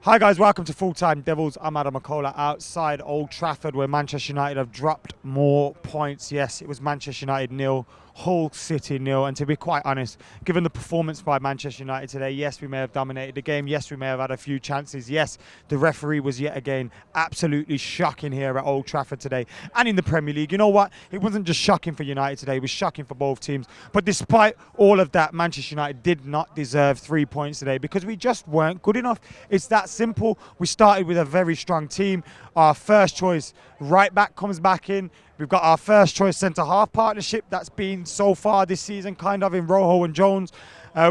Hi guys, welcome to Full Time Devils. I'm Adam McCullough outside Old Trafford where Manchester United have dropped more points. Yes, it was Manchester United 0, Hull City 0. And to be quite honest, given the performance by Manchester United today, yes, we may have dominated the game. Yes, we may have had a few chances. Yes, the referee was yet again absolutely shocking here at Old Trafford today and in the Premier League. You know what? It wasn't just shocking for United today, it was shocking for both teams. But despite all of that, Manchester United did not deserve 3 points today because we just weren't good enough. It's that simple. We started with a very strong team. Our first choice right back comes back in. We've got our first choice centre-half partnership that's been so far this season kind of in Rojo and Jones.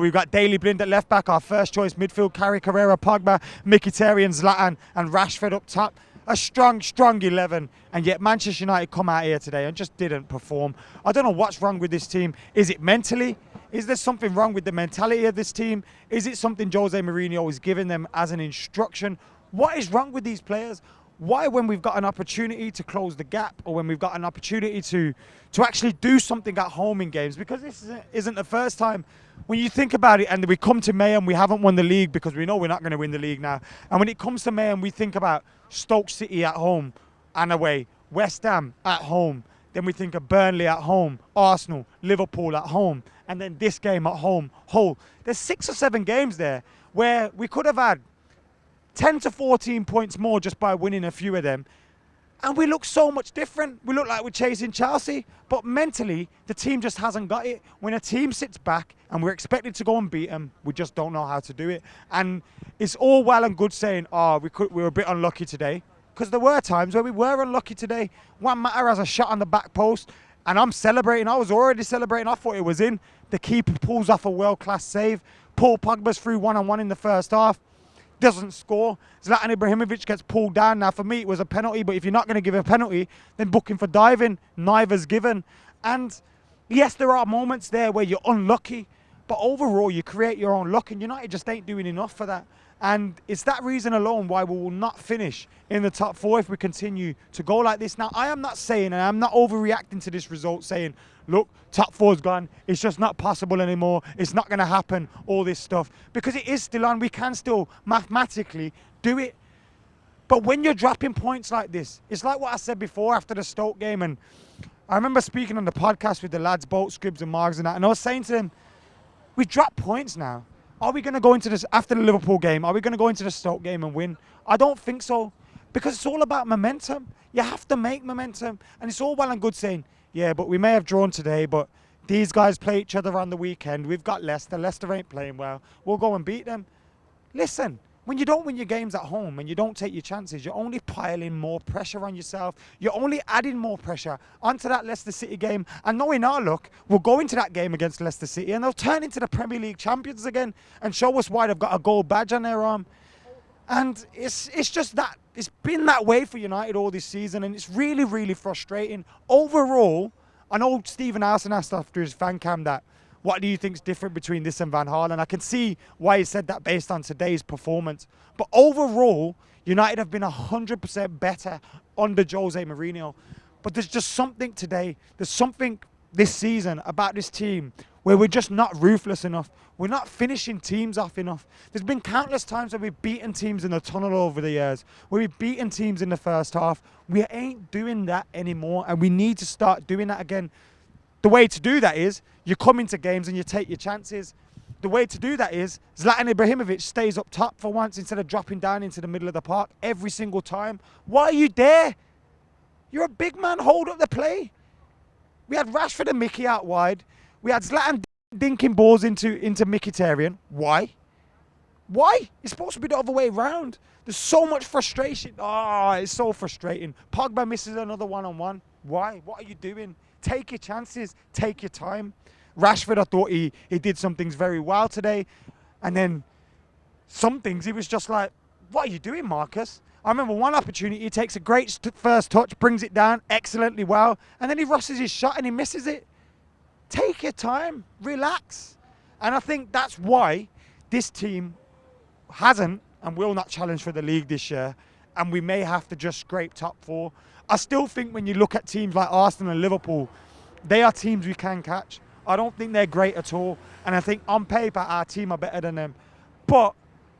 We've got Daley Blind at left back, our first choice midfield, Carey Carrera, Pogba, Mkhitaryan, Zlatan and Rashford up top. A strong 11, and yet Manchester United come out here today and just didn't perform. I don't know what's wrong with this team. Is it mentally? Is there something wrong with the mentality of this team? Is it something Jose Mourinho is giving them as an instruction? What is wrong with these players? Why, when we've got an opportunity to close the gap or when we've got an opportunity to actually do something at home in games, because this isn't the first time. When you think about it and we come to May and we haven't won the league because we know we're not going to win the league now. And when it comes to May and we think about Stoke City at home and away, West Ham at home, then we think of Burnley at home, Arsenal, Liverpool at home, and then this game at home, Hull. There's 6 or 7 games there where we could have had 10 to 14 points more just by winning a few of them. And we look so much different. We look like we're chasing Chelsea, but mentally, the team just hasn't got it. When a team sits back and we're expected to go and beat them, we just don't know how to do it. And it's all well and good saying, oh, we were a bit unlucky today. Because there were times where we were unlucky today. Juan Mata has a shot on the back post, and I'm celebrating. I was already celebrating. I thought it was in. The keeper pulls off a world-class save. Paul Pogba's through one-on-one in the first half. Doesn't score. Zlatan Ibrahimovic gets pulled down. Now, for me, it was a penalty, but if you're not going to give a penalty, then book him for diving. Neither's given. And yes, there are moments there where you're unlucky, but overall, you create your own luck, and United just ain't doing enough for that. And it's that reason alone why we will not finish in the top 4 if we continue to go like this. Now, I am not saying, and I'm not overreacting to this result, saying, look, top 4's gone. It's just not possible anymore. It's not going to happen, all this stuff. Because it is still on. We can still mathematically do it. But when you're dropping points like this, it's like what I said before after the Stoke game. And I remember speaking on the podcast with the lads, Bolt, Scribs and Margs and that. And I was saying to them, we drop points now. Are we going to go into this, after the Liverpool game, are we going to go into the Stoke game and win? I don't think so. Because it's all about momentum. You have to make momentum. And it's all well and good saying, yeah, but we may have drawn today, but these guys play each other on the weekend. We've got Leicester. Leicester ain't playing well. We'll go and beat them. Listen, when you don't win your games at home and you don't take your chances, you're only piling more pressure on yourself. You're only adding more pressure onto that Leicester City game. And knowing our luck, we'll go into that game against Leicester City and they'll turn into the Premier League champions again and show us why they've got a gold badge on their arm. And it's just that. It's been that way for United all this season, and it's really, really frustrating. Overall, I know Stephen Alson asked after his fan cam that, what do you think is different between this and Van Gaal? And I can see why he said that based on today's performance. But overall, United have been 100% better under Jose Mourinho. But there's just something today, there's something this season about this team where we're just not ruthless enough. We're not finishing teams off enough. There's been countless times where we've beaten teams in the tunnel over the years, where we've beaten teams in the first half. We ain't doing that anymore, and we need to start doing that again. The way to do that is you come into games and you take your chances. The way to do that is Zlatan Ibrahimovic stays up top for once instead of dropping down into the middle of the park every single time. Why are you there? You're a big man. Hold up the play. We had Rashford and Mickey out wide. We had Zlatan dinking balls into Mkhitaryan. Why? Why? It's supposed to be the other way around. There's so much frustration. Oh, it's so frustrating. Pogba misses another one-on-one. Why? What are you doing? Take your chances. Take your time. Rashford, I thought he did some things very well today. And then some things, he was just like, what are you doing, Marcus? I remember one opportunity, he takes a great first touch, brings it down excellently well, and then he rushes his shot and he misses it. Take your time. Relax. And I think that's why this team hasn't and will not challenge for the league this year, and we may have to just scrape top 4. I still think when you look at teams like Arsenal and Liverpool, they are teams we can catch. I don't think they're great at all, and I think on paper our team are better than them. But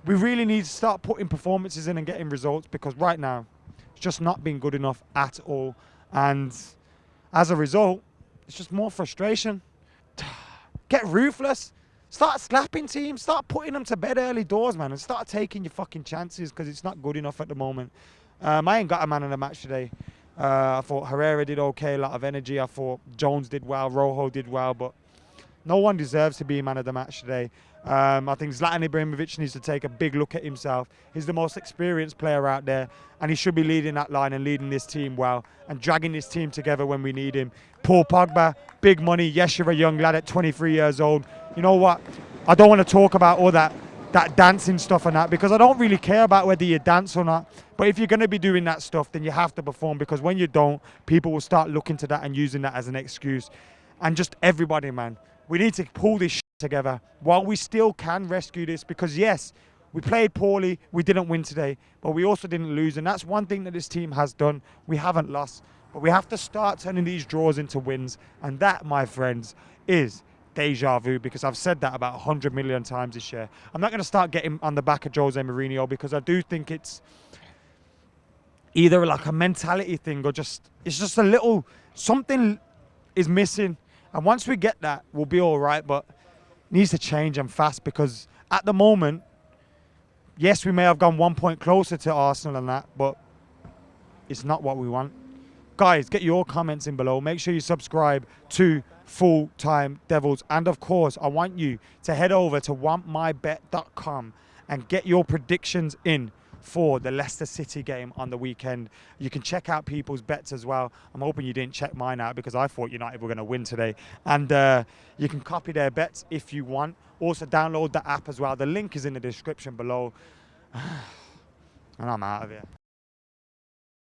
we really need to start putting performances in and getting results, because right now it's just not been good enough at all. And as a result, it's just more frustration. Get ruthless. Start slapping teams. Start putting them to bed early doors, man, and start taking your fucking chances, because it's not good enough at the moment. I ain't got a man in the match today. I thought Herrera did okay, a lot of energy. I thought Jones did well, Rojo did well, but no one deserves to be man of the match today. I think Zlatan Ibrahimovic needs to take a big look at himself. He's the most experienced player out there, and he should be leading that line and leading this team well and dragging this team together when we need him. Paul Pogba, big money. Yes, you're a young lad at 23 years old. You know what? I don't want to talk about all that dancing stuff and that, because I don't really care about whether you dance or not. But if you're going to be doing that stuff, then you have to perform, because when you don't, people will start looking to that and using that as an excuse. And just everybody, man, we need to pull this shit together while we still can rescue this, because yes, we played poorly, we didn't win today, but we also didn't lose, and that's one thing that this team has done. We haven't lost, but we have to start turning these draws into wins, and that, my friends, is deja vu, because I've said that about 100 million times this year. I'm not going to start getting on the back of Jose Mourinho, because I do think it's either like a mentality thing, or it's just a little, something is missing. And once we get that, we'll be all right, but it needs to change and fast, because at the moment, yes, we may have gone 1 point closer to Arsenal and that, but it's not what we want. Guys, get your comments in below. Make sure you subscribe to Full Time Devils. And of course, I want you to head over to wantmybet.com and get your predictions in for the Leicester City game on the weekend. You can check out people's bets as well. I'm hoping you didn't check mine out, because I thought United were going to win today. And you can copy their bets if you want. Also, download the app as well. The link is in the description below. And I'm out of here.